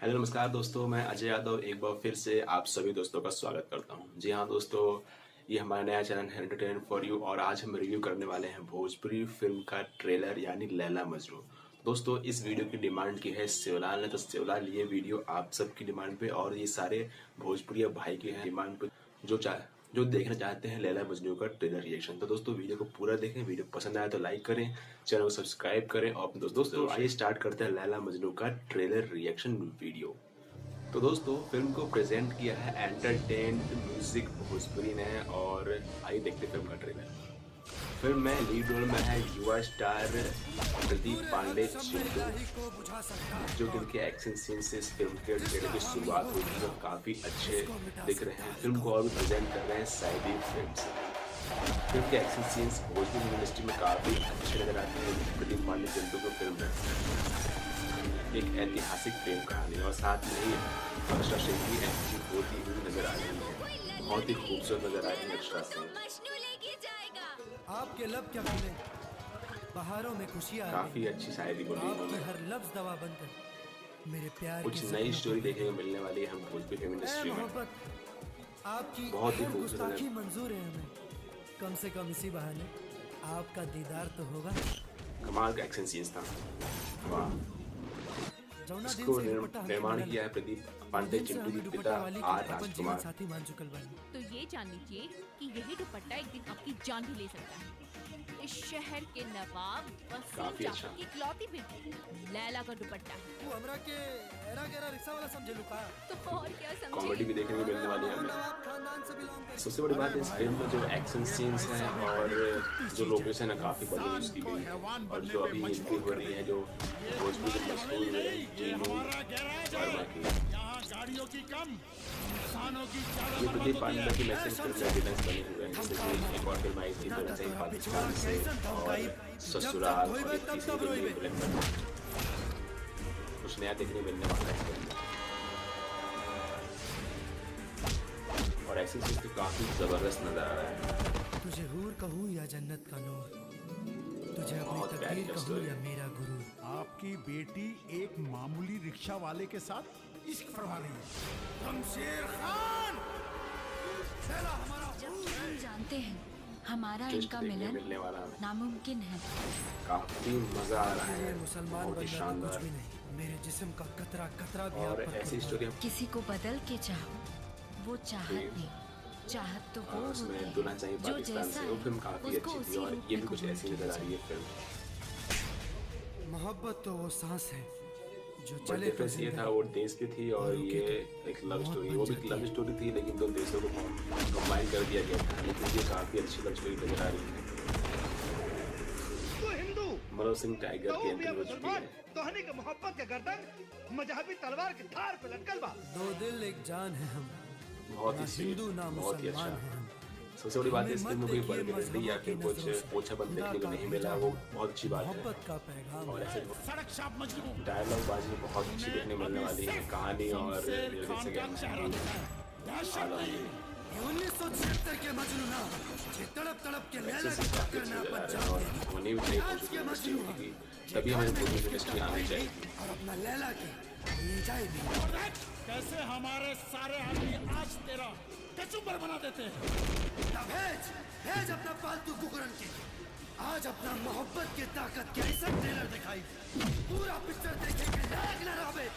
Hello नमस्कार दोस्तों, मैं अजय यादव एक बार फिर से आप सभी दोस्तों का स्वागत करता हूं। जी हाँ दोस्तों, ये हमारा नया चैनल है एंटरटेनमेंट फॉर यू और आज हम रिव्यू करने वाले हैं भोजपुरी फिल्म का ट्रेलर यानी लैला मजनू। दोस्तों इस वीडियो की डिमांड की है शिवलाल ने, तो शिवलाल ये वीडियो आप सबकी डिमांड पे और ये सारे भोजपुरी भाई की है डिमांड पे जो देखना चाहते हैं लैला मजनू का ट्रेलर रिएक्शन। तो दोस्तों वीडियो को पूरा देखें, वीडियो पसंद आया तो लाइक करें, चैनल को सब्सक्राइब करें और दोस्तों आइए स्टार्ट करते हैं लैला मजनू का ट्रेलर रिएक्शन वीडियो। तो दोस्तों फिल्म को प्रेजेंट किया है एंटरटेन म्यूजिक भोजपुरी ने और आइए देखते फिल्म का ट्रेलर। फिल्म में लीड रोल में है युवा स्टार प्रदीप पांडे चिंटू, जो कि उनके एक्शन सीन से इस फिल्म के ट्रेलर की शुरुआत हुई थी, जो काफी अच्छे दिख रहे हैं। फिल्म को और भी प्रेजेंट कर रहे हैं साइडी फिल्म से। फिल्म के एक्शन सीन्स भोजपुरी इंडस्ट्री में काफी अच्छे नजर आते हैं। प्रदीप पांडे चिंटू को फिल्म में एक ऐतिहासिक प्रेम कहानी और साथ में ही अक्षरा सिंह की एंट्री होती हुई नजर आ रही है। बहुत ही खूबसूरत नजर आ रही है अक्षरा सिंह। आपके लब क्या बोले, बहारों में खुशियां काफी अच्छी शायरी बोली आपकी हर लफ्ज दवा बनकर मेरे प्यार कुछ नई स्टोरी देखने को मिलने वाली है हम भोजपुरी फिल्म इंडस्ट्री में। आपकी बहुत ही गुस्ताखी मंजूर है हमें, कम से कम इसी बहाने आपका दीदार तो होगा। कमाल का एक्शन सीन्स था। वाह। इसको निर्माण किया है प्रदीप पांडे चिंटू के पिता आर राजकुमार। साथी मान चुकल बानी। तो ये जान लीजिए कि यही दुपट्टा एक दिन आपकी जान भी ले सकता है। इस शहर के नवाब काफी अच्छा की इकलौती बेटी लैला का दुपट्टा है। वो हमरा के एरा गेरा रिक्शा वाला समझे लुका। तो और क्या समझे? कॉमेडी भी देखने को मिलने वाली है हमें। खानदान से बिलोंग करते। सबसे बड़ी बात है इस फिल्म में जो एक्शन सीन्स हैं और जो लोकेशन है काफी बड़ी यूज की गई है और जो अभी एंट्री हो रही है जो भोजपुरी के मशहूर जीनू वर्मा की। ये प्रदीप पांडे की मैसेज फिल्म में विलन्स बने हुए हैं, जैसे कि एक और फिल्म आई थी विलन से पाकिस्तान से और ससुराल और एक तीसरी फिल्म में विलन बना। कुछ नया देखने मिलने वाला है और एक्शन सीन्स भी काफी जबरदस्त नजर आ रहा है। तुझे हूर कहूँ या जन्नत का नूर, तुझे अपनी तकदीर कहूँ या मेरा गुरु। आपकी बेटी एक मामूली रिक्शा वाले के साथ इश्क फरमा रही है। शमशेर खान, जब हम जानते हैं हमारा इनका मिलने मिलन वाला है। नामुमकिन है। काफी मजा आ रहा है, मुसलमान बहुत ही बनना तो शानदार। कुछ भी नहीं, मेरे जिस्म का कतरा कतरा भी और आप पर ऐसी कुर्बान। स्टोरी किसी को बदल के चाहो, वो चाहत नहीं, चाहत तो वो होती उसमें दुल्हन चाहिए है जो पाकिस्तान जैसा से, वो फिल्म काफी उसको अच्छी थी उसी और रूप ये में भी कुछ कबूल ऐसी नजर आ रही है फिल्म। मोहब्बत तो वो सांस है जो बट चले डिफरेंस ये था वो देश की थी और ये एक लव स्टोरी, वो भी लव स्टोरी थी लेकिन दो देशों को कंबाइन कर दिया गया था। लेकिन ये काफी अच्छी लव स्टोरी नजर आ रही है। मनोज सिंह टाइगर की एंट्री हो चुकी है। तोहनी के मोहब्बत के गर्दन मजहबी तलवार की धार पे लटकल बा। दो दिल एक जान है हम, बहुत ही स्वीट, हिंदू ना बहुत ही अच्छा। मुसलमान है हम। सबसे बड़ी बात है इस फिल्म में कोई बर्गरडी या फिर कुछ पोछा बंद देखने को नहीं मिला, वो बहुत अच्छी बात है। मोहब्बत का पैगाम और ऐसे सड़क शाप मजनू डायलॉग बाजी बहुत अच्छी देखने मिलने वाली है, कहानी और के मजनू ना, जे तड़प तड़प के लैला की टक्कर में अपन जान दे। होनी भी चाहिए भोजपुरी इंडस्ट्री की, तभी हमारी भोजपुरी इंडस्ट्री आनी चाहिए। और अपना लैला के ले जाएगी। कैसे हमारे सारे आदमी आज तेरा कचुम्बर बना देते हैं। भेज भेज अपना पालतू कुकुरन के, आज अपना मोहब्बत की ताकत के ऐसा ट्रेलर दिखाई, पूरा पिक्चर देखेंगे लायक न रहे।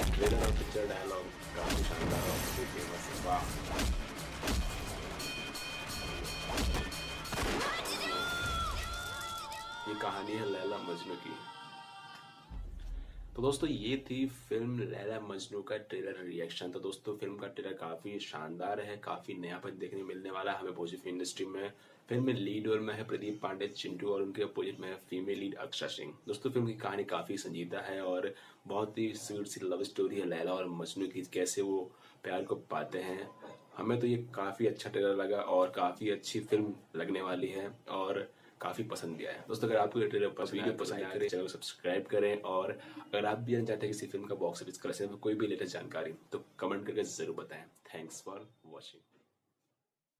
ट्रेलर और पिक्चर डायलॉग काफी शानदार और फेमस है। वाह। ये कहानी है लैला मजनू की। तो दोस्तों ये थी फिल्म लैला मजनू का ट्रेलर रिएक्शन। तो दोस्तों फिल्म का ट्रेलर काफी शानदार है, काफी नयापन देखने को मिलने वाला है हमें भोजपुरी इंडस्ट्री में। फिल्म में लीड रोल में है प्रदीप पांडे चिंटू और उनके अपोजिट में है फीमेल लीड अक्षरा सिंह। दोस्तों फिल्म की कहानी काफी संजीदा है और बहुत ही स्वीट सी लव स्टोरी है लैला और मजनू की, कैसे वो प्यार को पाते हैं। हमें तो ये काफी अच्छा ट्रेलर लगा और काफी अच्छी फिल्म लगने वाली है और काफी पसंद भी आया। दोस्तों अगर आपको ये ट्रेलर वीडियो पसंद आए चैनल को सब्सक्राइब करें और अगर आप भी जानना चाहते हैं किसी फिल्म का बॉक्स ऑफिस कलेक्शन में कोई भी लेटेस्ट जानकारी तो कमेंट करके जरूर बताएं। Thanks for watching.